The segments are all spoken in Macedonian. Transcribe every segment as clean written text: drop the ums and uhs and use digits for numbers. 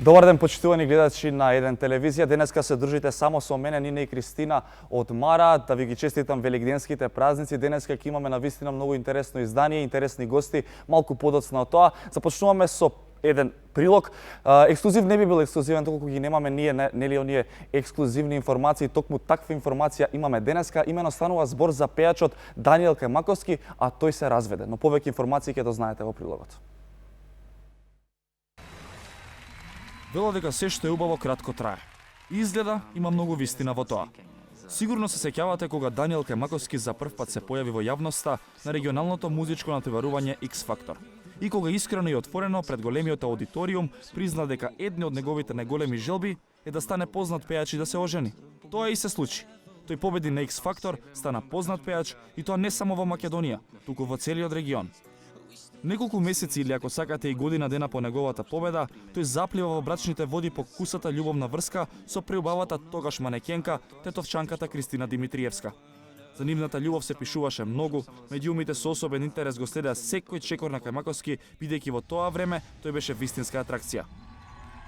Добар ден, почитувани гледачи на Еден телевизија. Денеска се дружите само со мене, Нина и Кристина од Мара, да ви ги честитам великденските празници. Денеска ќе имаме навистина многу интересно издание, интересни гости, малку подоцна од тоа. Започнуваме со еден прилог. Ексклузив не би бил ексклузивен толку ги немаме ние, нели оние ексклузивни информации, токму таква информација имаме денеска. Имено станува збор за пејачот Даниел Кајмаковски, а тој се разведе. Но повеќе информации ќе дознаете во прилогот. Вело дека се што е убаво кратко трае. И изгледа има многу вистина во тоа. Сигурно се сеќавате кога Даниел Кајмаковски за прв пат се појави во јавноста на регионалното музичко натпреварување X Factor. И кога искрено и отворено пред големиот аудиториум призна дека едни од неговите најголеми желби е да стане познат пејач и да се ожени. Тоа и се случи. Тој победи на X Factor, стана познат пејач и тоа не само во Македонија, туку во целиот регион. Неколку месеци или ако сакате и година дена по неговата победа, тој заплива во брачните води по кусата љубовна врска со преубавата тогаш манекенка, тетовчанката Кристина Димитриевска. За нивната љубов се пишуваше многу, медиумите со особен интерес го следеа секој чекор на Кајмаковски, бидејќи во тоа време тој беше вистинска атракција.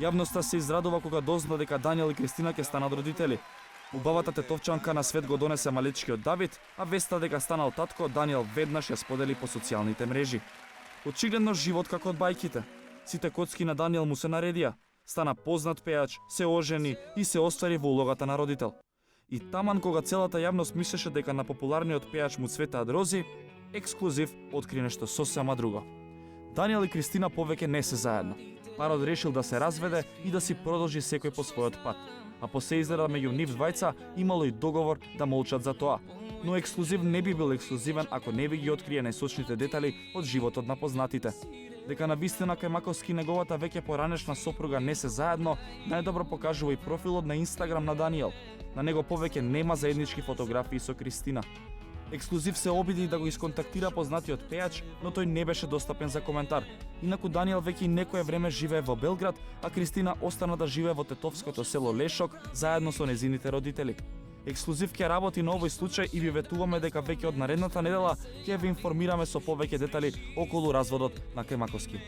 Јавноста се израдува кога дозна дека Даниел и Кристина ќе станат родители. Убавата тетовчанка на свет го донесе малечкиот Давид, а веста дека станал татко Даниел веднаш ја сподели по социјалните мрежи. Очигледно живот како од бајките. Сите коцки на Даниел му се наредија. Стана познат пејач, се ожени и се оствари во улогата на родител. И таман кога целата јавност мислеше дека на популарниот пејач му цветаат рози, ексклузив откри нешто сосема друго. Даниел и Кристина повеќе не се заедно. Парот решил да се разведе и да си продолжи секој по својот пат. А по се изгледа меѓу нив двајца имало и договор да молчат за тоа. Но ексклузив не би бил ексклузивен ако не би ги открие најсочните детали од животот на познатите. Дека на вистина Кајмаковски и неговата веќе поранешна сопруга не се заедно, најдобро покажува и профилот на Инстаграм на Даниел. На него повеќе нема заеднички фотографии со Кристина. Ексклузив се обиди да го исконтактира познатиот пејач, но тој не беше достапен за коментар. Инаку Даниел веќе некое време живее во Белград, а Кристина остана да живее во тетовското село Лешок заедно со незините родители. Ексклузив ќе работи на овој случај и ви ветуваме дека веќе од наредната недела ќе ви информираме со повеќе детали околу разводот на Кајмаковски.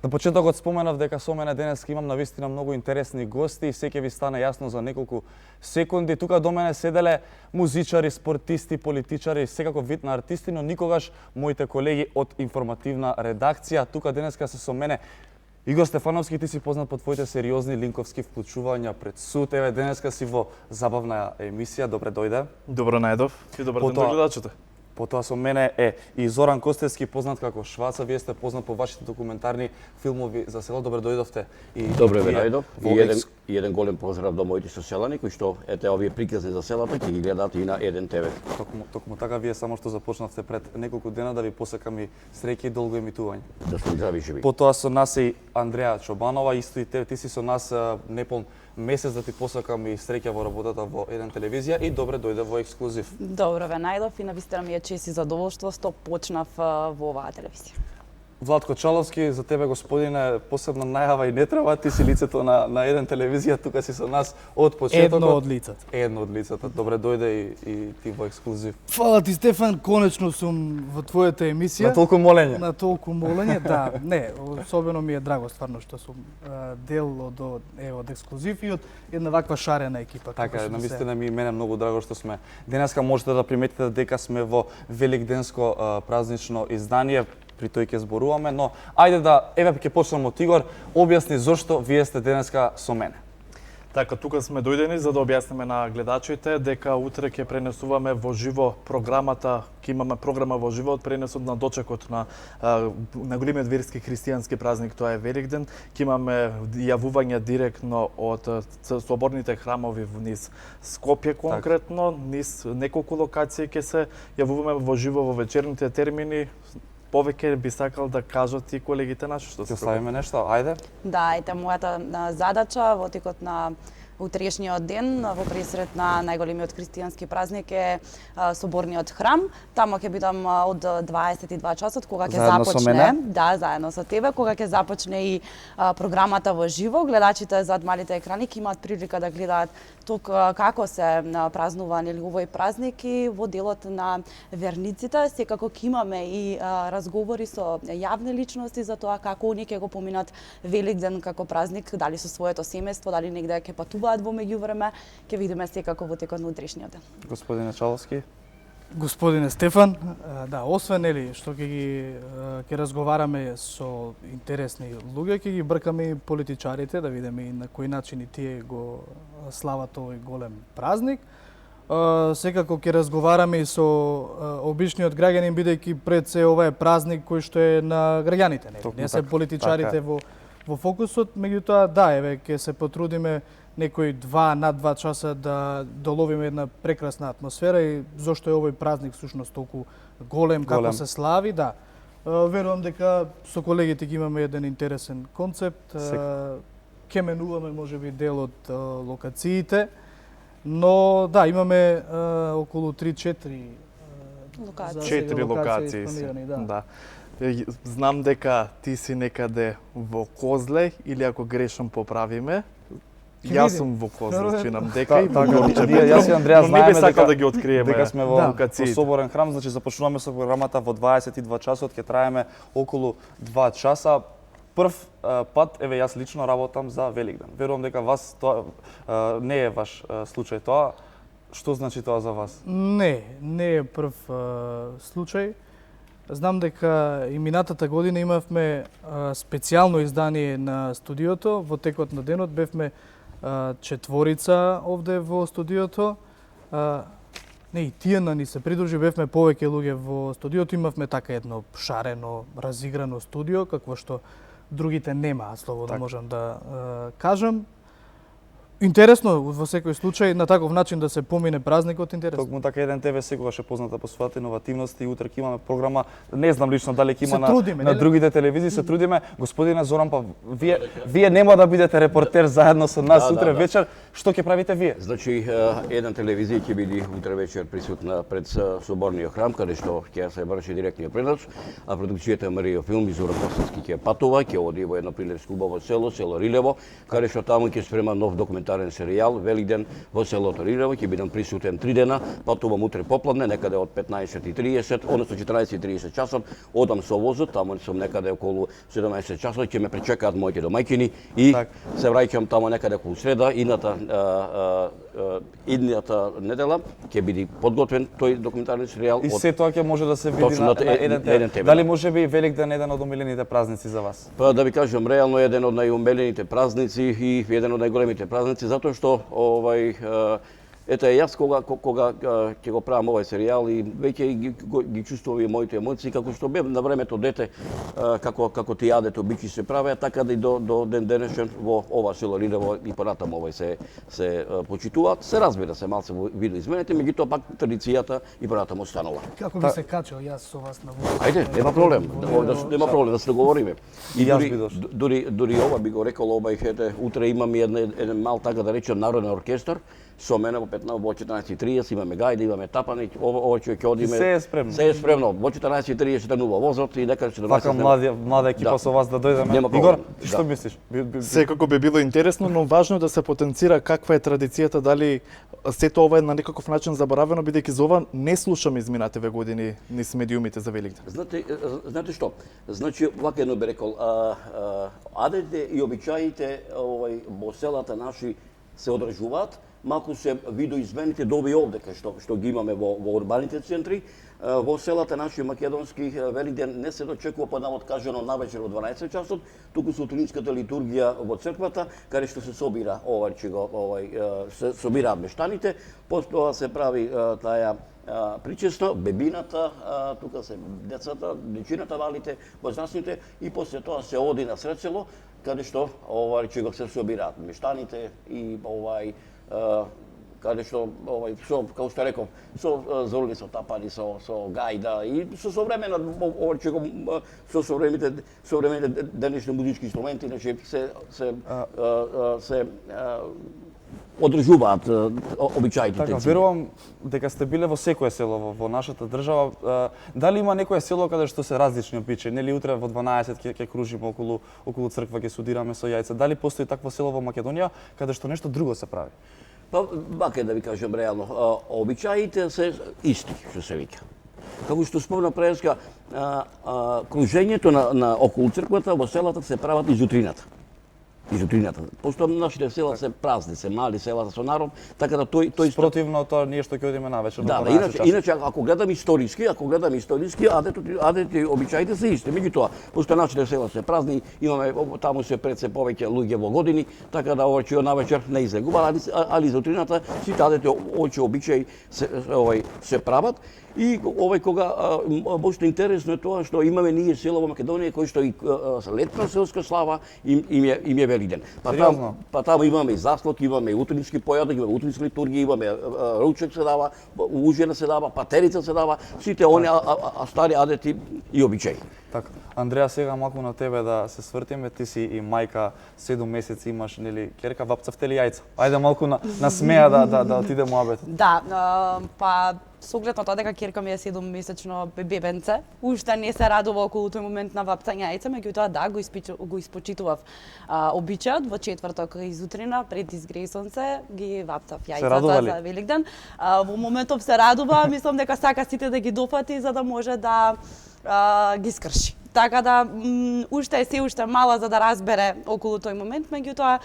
На почетокот споменав дека со мене денеска имам навистина многу интересни гости и се ќе ви стане јасно за неколку секунди. Тука до мене седеле музичари, спортисти, политичари, секако вид на артисти, но никогаш моите колеги од информативна редакција. Тука денеска се со мене Игор Стефановски, ти си познат по твоите сериозни линковски вклучувања пред суд. Еве денеска си во забавна емисија. Добре дојде. Добро најдов и добар ден на гледачите. Потоа со мене е и Зоран Костевски, познат како Шваца. Вие сте познат по вашите документарни филмови за село. Добре дојдовте. Добре ве најдов. И еден голем поздрав до моите соселани кои што ете овие приказни за селата ќе ги гледаат и на Еден ТВ. Токму така, вие само што започнавте пред неколку дена да ви посакам и среќа и долго емитување. Да сме здрави и живи. Потоа со нас е и Андреја Чобанова, исто и ти си со нас непол месец, да ти посакам и среќа во работата во Еден телевизија и добре дојде во ексклузив. Добро ве најдов и навистина ми е чест и задоволство што почнав во оваа телевизија. Владко Чаловски, за тебе господине посебна најава и не треба, ти си лицето на Еден телевизија, тука си со нас од почетокот. Едно од лицата. Едно од лицата. Добре дојде и ти во ексклузив. Фала ти, Стефан, конечно сум во твојата емисија. На толку молење. На толку молење, да. Не, особено ми е драго стварно што сум дел од ексклузив и од една ваква шарена екипа. Така е, навистина ми и мене многу драго што сме. Денеска можете да приметите дека сме во великденско празнично издание. При тој ќе зборуваме, но ајде да ќе почнеме од Игор, објасни зошто вие сте денеска со мене. Така, тука сме дојдени за да објасниме на гледачите дека утре ќе пренесуваме во живо програмата, ќе имаме програма во живо од пренесот на дочекот на големиот верски христијански празник, тоа е Великден. Ќе имаме јавување директно од соборните храмови низ Скопје конкретно, низ неколку локации ќе се јавуваме во живо во вечерните термини. Повеќе би сакал да кажат и колегите наши што се ставиме нешто, ајде. Да, ете мојата задача во текот на утрешниот ден во пресрет на најголемиот христијански празник е соборниот храм. Тамо ќе бидам од 22 часот кога ќе Заедно со започне, мене? да, заедно со тебе, кога ќе започне и програмата во живо. Гледачите зад малите екрани ќе имаат прилика да гледаат тук како се празнува нели овој празник и во делот на верниците. Секако ќе имаме и разговори со јавни личности за тоа како они ќе го поминат Великден како празник, дали со своето семејство, дали негде ќе патуваат во меѓувреме, ќе видиме секако во текот на утрешниот ден. Господине Чаловски. Господине Стефан, да, освен нели што ќе разговараме со интересни луѓе, ќе ги бркаме и политичарите да видиме и на кој начин и тие го слават овој голем празник. Секако ќе разговараме и со обичниот граѓанин, бидејќи пред се ова е празник кој што е на граѓаните, не се така, политичарите така. во фокусот, меѓутоа да, еве ќе се потрудиме некои над 2 часа да доловиме една прекрасна атмосфера и зошто е овој празник всушност толку голем, како се слави, да. Верувам дека со колегите ќе имаме еден интересен концепт. Ќе менуваме можеби дел од локациите, но да, имаме околу 3-4 4 локации. Да. Знам дека ти си некаде во Козле или ако грешам поправиме. Јас сум во Козле, чинам дека и Јас и Андреја не би знаеме сакал да ги откриеме. дека сме во локациите. Соборен храм, значи започнуваме со програмата во 22 часот, ќе траеме околу 2 часа. Прв пат, еве јас лично работам за Великден. Верувам дека вас тоа не е ваш случај тоа. Што значи тоа за вас? Не е прв случај. Знам дека и минатата година имавме специјално издание на студиото. Во текот на денот бевме 4 овде во студиото. Не, и Тијана ни се придружи, бевме повеќе луѓе во студиото. Имавме така едно шарено, разиграно студио, какво што другите нема, слободно можам да кажам. Интересно во секој случај на таков начин да се помине празникот, интересно. Токму така еден ТВ секогаш е позната по својата иновативност и утре ќе имаме програма. Не знам лично дали ќе има на другите телевизии, се трудиме. Господине Зоран, па вие нема да бидете репортер заедно со нас утре вечер. Што ќе правите вие? Значи, една телевизија ќе биде утре вечер присутна пред Соборниот храм, каде што ќе се врши директниот пренос, а продукцијата Марија Филм и Зоран Костовски ќе патува, ќе оди во едно прилепско убаво село Рилево, каде што таму ќе спрема нов документарен серијал Великден во селото Рилево, ќе бидам присутен 3 дена, патувам утре попладне, некаде од 15:30, односно 14:30 часот, одам со возот, таму сум некаде околу 17 часот, ќе ме пречекаат моите домаќини и се враќам таму некаде околу среда, идната недела ќе биде подготвен тој документарен серијал. И се тоа ќе може да се види на еден тема. Дали може би Великден еден од омилените празници за вас? Па да ви кажам, реално еден од најомилените празници и еден од најголемите празници, затоа што ете јас кога ќе го правам овој серијал и веќе ги чувствувам и моите емоции, како што бев на времето дете, како ти јадето бичи се правеа, така да и до ден денешен во ова село Рилево и понатаму овој се почитуваат. Се разбира се малце во видоизмените, меѓутоа пак традицијата и понатаму останува. Како би се качил јас со вас на возот? Ајде, нема проблем. Нема проблем да се договориме. И јас би дошол. Дури ова би го рекол, утре имам еден мал така да речем народен оркестар со мене во 14:30 имаме гајда, имаме тапани, ова ќе одиме. Се е спремно. Се е спремно. Во 14:30 тргнува возот и дека ќе Така млада екипа со вас да дојдеме. Игор, ти што мислиш? Секако би било интересно, но важно е да се потенцира каква е традицијата, дали сето ова е на некаков начин заборавено, бидејќи за ова не слушаме изминативе години низ медиумите за Великден. Знаете што? Значи, вака едно би рекол, адете и обичаите во селата наши се одржуваат, малку се видоизмените доби овде, што ги имаме во урбаните центри. Во селата наши македонски Великден не се дочекува понавод кажано навечер во 12 часот, туку со утринската литургија во црквата, каде што се собира се собираат мештаните, потоа се прави таа причесно, бебината, тука се децата, дечината, малите, возрастните и после тоа се оди на сред село, каде што го се собираат мештаните и каде што како што реков, со зорли, со тапани, со гајда и со современа со современите денешни музички инструменти, значи се одржуваат обичаите. Така, теци. верувам дека сте биле во секое село во нашата држава. Дали има некое село каде што се различни обичаи? Нели утре во 12 ќе кружиме околу црква, ќе судираме со јајца. Дали постои такво село во Македонија каде што нешто друго се прави? Па, вака да ви кажам реално, обичаите се исти, што се вика. Како што спомна преска, кружењето на околу црквата во селата се прават изутрината. Пошто нашите села се празни, се мали селата со народ, така да тој Спротивно тоа ние што ќе одиме навечер Да, до 12 часот. иначе ако гледам историски, адите обичаите се исти. Меѓутоа, пошто нашите села се празни, имаме таму се пред се повеќе луѓе во години, така да овој на вечер не излегува, али за утрината сите адите обичаи се прават. И кога бошто интересно е тоа што имаме ние села во Македонија кои што и летна селска слава им е Велиден. Па таму имаме и заслуг, имаме и утрински појадок, имаме утрински литургија, имаме ручек се дава, ужина се дава, патерица се дава, сите они стари адети и обичаи. Така, Андреа, сега малку на тебе да се свртиме, ти си и мајка, 7 месеци имаш, нели, керка, вапцавте ли јајца? Ајде малку на смеа да отиде муабет. Да, па со оглед на тоа дека ќерка ми е 7-месечно бебенце, уште не се радува околу тој момент на вапцање јајца, меѓутоа да, го испочитував обичајот во четврток изутрина пред изгресон се ги вапцав јајцата за Великден. Во моментов се радува, мислам дека сака сите да ги дофати за да може да ги скрши. Така да уште мала за да разбере околу тој момент, меѓутоа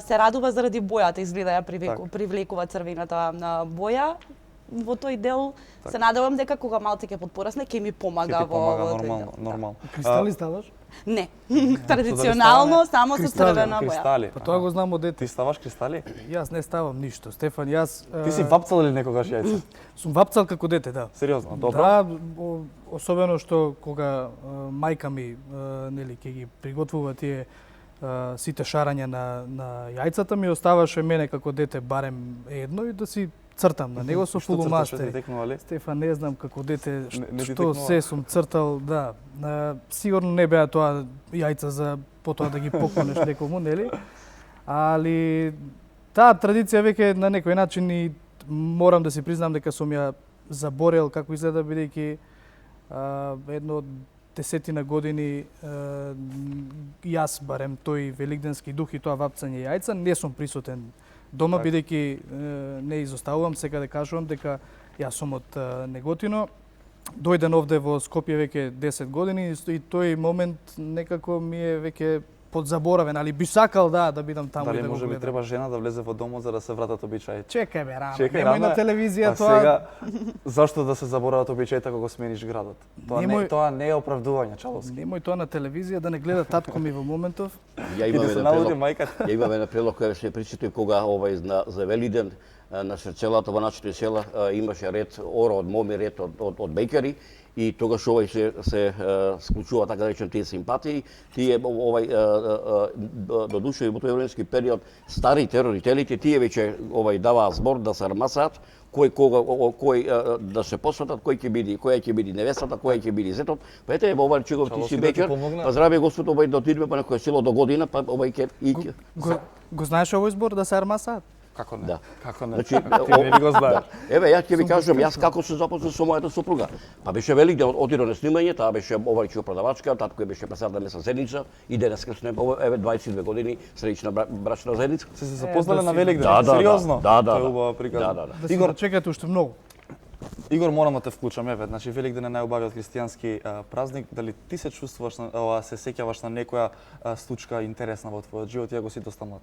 се радува заради бојата, изгледа ја привлекува црвената боја. Во тој дел се надевам дека кога малце ќе подпорасне ќе ми помага во нормално. Кристали ставаш? Не, традиционално само со црвена боја. Кристали. Па тоа го знам од дете. Ти ставаш кристали? Јас не ставам ништо. Стефан, Ти си вапцал ли некогаш јајца? Сум вапцал како дете, да. Сериозно, добро? Да, особено што кога мајка ми нели ќе ги приготвува тие сите шарања на јајцата, ми оставаше мене како дете барем едно и да си цртам на него со фулумастер. Стефан, не знам како дете што се сум цртал, да. Сигурно не беа тоа јајца за потоа да ги поклонеш некому, нели? Али таа традиција веќе на некој начин и морам да си признам дека сум ја заборел како изгледа, бидејќи едно од 10 години јас барем тој великденски дух и тоа вапцање јајца не сум присутен дома, бидејќи не изоставувам, сега да кажувам дека јас сум од Неготино. Дојден овде во Скопје веќе 10 години и тој момент некако ми е веќе подзаборавен, али би сакал да бидам таму Дали и да го може би гледам. треба жена да влезе во домот за да се вратат обичаите? Чекај бе, рано. Чекај, Немој на рано е. телевизија Па тоа. сега, зашто да се заборават обичаите кога смениш градот? Тоа не е оправдување, Чаловски. Немој тоа на телевизија да не гледа татко ми во моментов. Ја И да се налуди мајката. Ја имаме на прилог кој се причитува кога за Велиден на целата во нашите села имаше ред ора од моми, ред од бејкари и тогаш се склучува така да речем тие симпатии. Тие до душа и во тој временски период старите родителите тие веќе даваа збор да се армасаат кој да се посветат, која ќе биде невестата, која ќе биде зетот. Па ете во Чегов ти си беќар. Па здраве Господ, да отидеме па некој село до година, па ќе Го знаеш овој збор да се армасаат? Како не? Да. Како не? Значи, Ти не ли го знаеш? Еве, јас ќе ви кажам, јас како се запознав со мојата сопруга. Па беше Великден, отидов на снимање, таа беше продавачка, татко беше пресадна месна заедница и денеска сме, еве 22 години среќна брачна заедница. Се запознале на Великден? Да. Сериозно? Да. Тоа е убава приказна. Да. Да Игор, чекате уште многу. Игор, морам да те вклучам, еве, значи Великден е најубавиот христијански празник. Дали ти се чувствуваш, се сеќаваш на некоја случка интересна во твојот живот, иако си доста млад?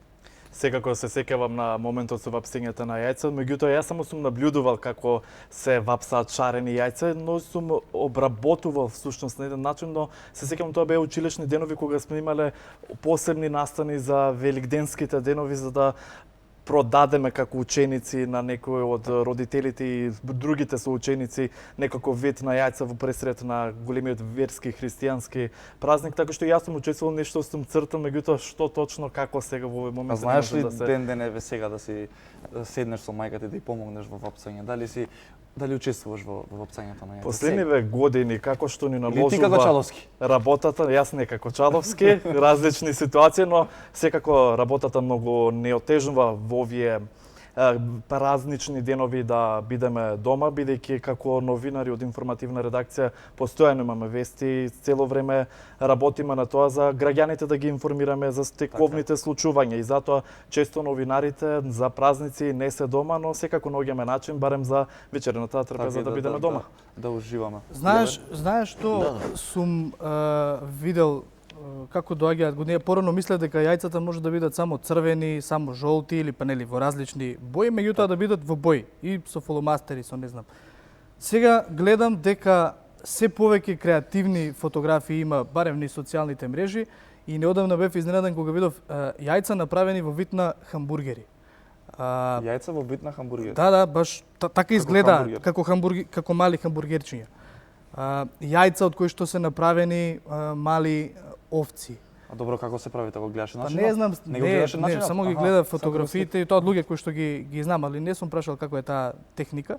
Секако се сеќавам на моментот со вапсењето на јајца, меѓутоа јас само сум наблюдувал како се вапсаат шарени јајца, но сум обработувал всушност на еден начин, но се сеќавам тоа беа училишни денови кога сме имале посебни настани за великденските денови за да продадеме како ученици на некој од родителите и другите соученици некако вид на јајца во пресред на големиот верски христијански празник, така што јас сум учествувал нешто сум цртал, меѓутоа што точно како сега во овој момент. А знаеш ли ден еве сега да си седнеш со мајката и да ја помогнеш во вапцање? Дали си Дали учествуваш во опцањето на јајца? Последниве години, како што ни Или ти како наложува Чаловски? работата, јас не како Чаловски, различни ситуации, но секако работата многу не отежнува во овие празнични денови да бидеме дома, бидејќи како новинари од информативна редакција постојано имаме вести, цело време работиме на тоа за граѓаните да ги информираме за стековните случувања и затоа често новинарите за празници не се дома, но секако наоѓаме начин барем за вечерната трпеза да бидеме дома. Да уживаме. Знаеш што сум видел како доаѓаат години. Порано мислев дека јајцата може да бидат само црвени, само жолти или па нели во различни бои, меѓутоа да бидат во бои и со фломастери, со не знам. Сега гледам дека се повеќе креативни фотографии има барем низ социјалните мрежи и неодамна бев изненаден кога видов јајца направени во вид на хамбургери. Јајца во вид на хамбургер. Да, баш така изгледа хамбургер. како мали хамбургерчиња. Јајца од кои што се направени мали овци. А добро, како се прави тоа? Го гледаш Па начинот? не знам, не, само ги гледав фотографиите и тоа од луѓе кои што ги знам, али не сум прашал како е таа техника.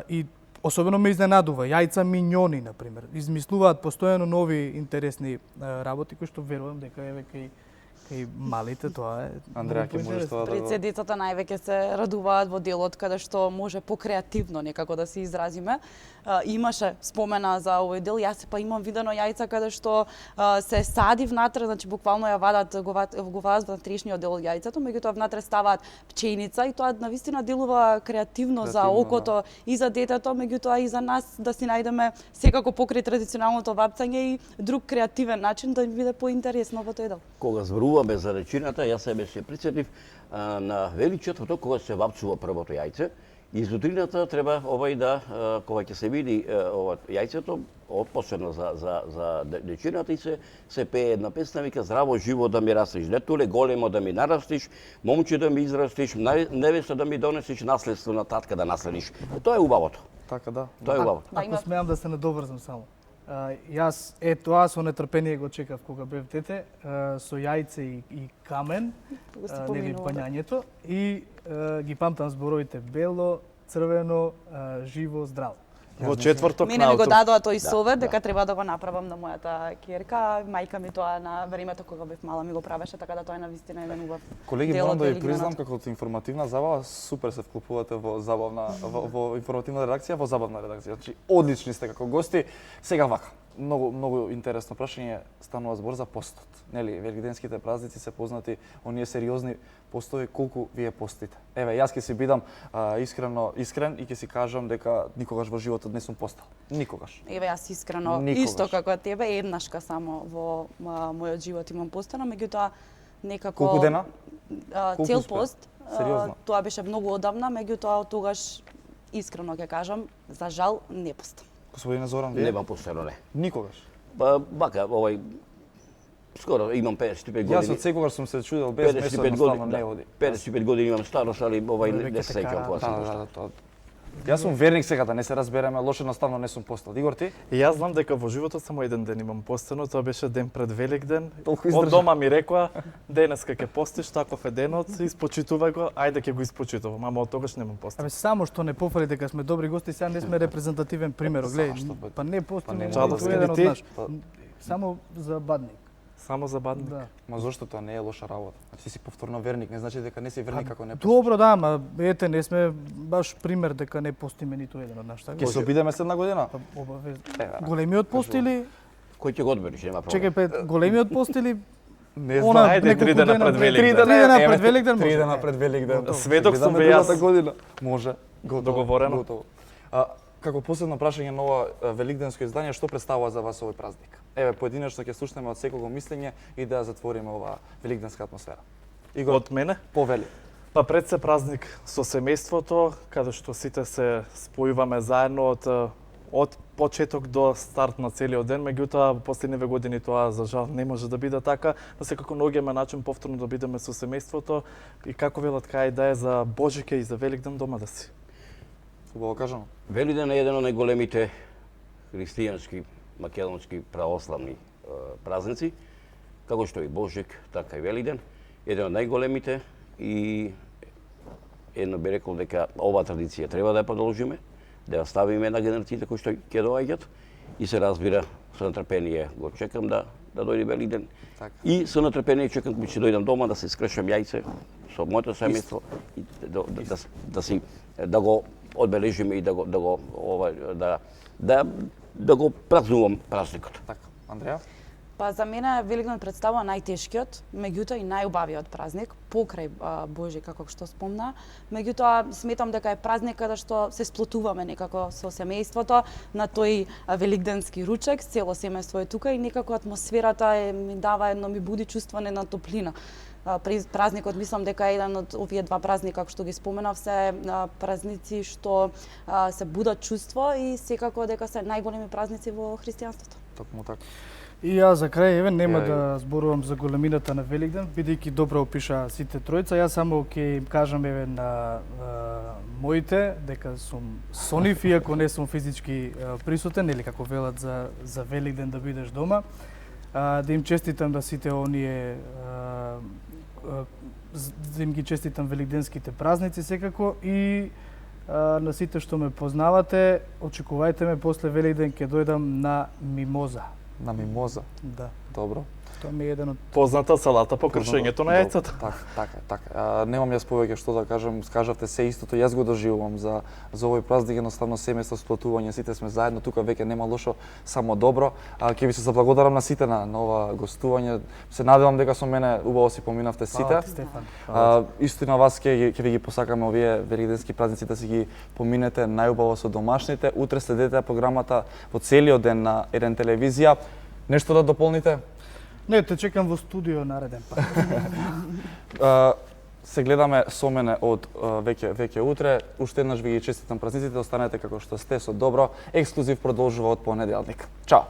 И особено ме изненадува јајца миньони на пример. Измислуваат постојано нови интересни работи кои што верувам дека еве кај малите тоа е. Андреја, ќе можеш тоа да го... Пред децата највеќе се радуваат во делот каде што може покреативно некако да се изразиме. Имаше спомена за овој дел, јас па имам видено јајца каде што се сади внатре, значи буквално ја вадат, го вадат внатрешниот дел од јајцето, меѓутоа внатре ставаат пченица и тоа навистина делува креативно за окото и за детето, меѓутоа и за нас да си најдеме секако покрај традиционалното вапцање и друг креативен начин да биде поинтересно во тој дел. Кога зборуваме за речината, јас себе се присетив на величеството кога се вапцува првото јајце. И зутрината треба кога ќе се види јајцето, посебно за дечината и се пее една песна, вика здраво живо да ми растиш, детуле големо да ми нарастиш, момче да ми израстиш, невеста да ми донесиш, наследство на татка да наследиш. Тоа е убавото. Така да. Тоа е убавото. Ако смеам да се надоврзам само. Јас тоа со нетрпение го чекав кога бев дете, со јајце и камен, нели пањањето и ги памтам зборовите бело, црвено, живо, здраво. Во четврток Мене ми го дадоа тој совет дека треба да го направам на мојата ќерка. Мајка ми тоа на времето кога бев мала ми го правеше, така да тоа е навистина еден убав. Колеги, морам да ви признам како од информативна забава супер се вклопувате во во информативна редакција, во забавна редакција. Значи одлични сте како гости. Сега вака, многу интересно прашање, станува збор за постот. Нели, великденските празници се познати оние сериозни постои, колку вие постите. Еве, јас ќе си бидам искрен и ќе си кажам дека никогаш во животот не сум постал. Никогаш. Еве, јас искрено, исто како тебе, еднашка само во мојот живот имам постено, меѓутоа некако... Колку дена? Цел пост. Сериозно? Тоа беше многу одамна, меѓутоа од тогаш, искрено ќе кажам, за жал не постам. Господине Зоран, вие? Нема постено, не. Никогаш? Бака, скоро имам 55 години. Јас од секогаш сум се чудел без месо едноставно не оди. 55 години имам старост, али не се сеќавам кога сум постал. Јас сум верник сега, да не се разбереме, лошо едноставно не сум постал. Игор, ти? И јас знам дека во животот само еден ден имам постено, тоа беше ден пред Великден. Толку Од дома ми рекоа, денеска ќе постиш, таков е денот, испочитувај го, ајде ќе го испочитувам, ама од тогаш немам постено. Абе само што не пофали дека сме добри гости, сега не сме репрезентативен пример, гледај. Па не постиме Чаловски, еден од ти? наш. Само за бадник. Само за бадник. Да. Ма зошто тоа не е лоша работа? Ти си повторно верник, не значи дека не си верник како не постиш. Добро, да, ама ете, не сме баш пример дека не постиме ниту еден од наш. Ќе се обидеме следна година? Големиот пост или... Кој ќе го одбереш, нема проблем. Чекај, големиот пост или... Не знам, ајде 3 дена пред Великден. 3 дена пред Великден. 3 дена пред Великден. Сведок сум бе јас. Година. Може. Договорено. Готово. Како последно прашање на ова великденско издание, што представува за вас овој празник? Еве, поединечно ќе слушнеме од секого мислење и да затвориме оваа великденска атмосфера. Игор, Од мене? повели. Па пред се празник со семејството, каде што сите се спојуваме заедно од почеток до старт на целиот ден, меѓутоа последниве години тоа за жал не може да биде така, но секако наоѓаме начин повторно да бидеме со семејството и како велат кај да е за Божике и за Великден дома да си. Убаво кажано. Великден е еден од најголемите христијански, македонски православни празници, како што и Божик, така и Великден, еден од најголемите и едно би рекол дека оваа традиција треба да ја продолжиме, да ја ставиме на генерациите кои што ќе доаѓат и се разбира со нетрпение го чекам да дојде Великден. Така. И со нетрпение чекам кога ќе дојдам дома да се скршам јајце со моето семејство и да го одбележиме и да го празнувам празникот. Така, Андреја? Па за мене Великден представува најтешкиот, меѓутоа и најубавиот празник, покрај Божи, како што спомна. Меѓутоа сметам дека е празник каде што се сплотуваме некако со семејството на тој великденски ручек, цело семејство е тука и некако атмосферата ми дава ми буди чувствуване на топлина. Празникот мислам дека е еден од овие два празника што ги споменав се празници што се будат чувство и секако дека се најголеми празници во христијанството. Токму така. И јас за крај еве нема да зборувам за големината на Великден, бидејќи добро опиша сите тројца. Јас само ќе им кажам еве на моите дека сум со нив, иако не сум физички присутен или како велат за Великден да бидеш дома. Да им честитам да сите оние да им ги честитам великденските празници секако и на сите што ме познавате, очекувајте ме после Великден ќе дојдам на мимоза. На мимоза. Да. Добро. Тоа ми е еден од Позната салата по кршењето на јајцата. Така. Немам јас повеќе што да кажам, скажавте се истото, јас го доживувам за овој празник, едноставно семејство, сплотување, сите сме заедно тука, веќе нема лошо, само добро. Ќе ви се заблагодарам на сите на ова гостување. Се надевам дека со мене убаво си поминавте сите. Фала ти, Стефан. Исто и на вас ќе ви ги посакаме овие великденски празници да си ги поминете најубаво со домашните. Утре следете програмата во целиот ден на Еден телевизија. Нешто да дополните? Не, те чекам во студио нареден пат. Се гледаме со мене од веќе утре. Уште еднаш ви ги честитам празниците, останете како што сте со добро. Ексклузив продолжува од понеделник. Чао!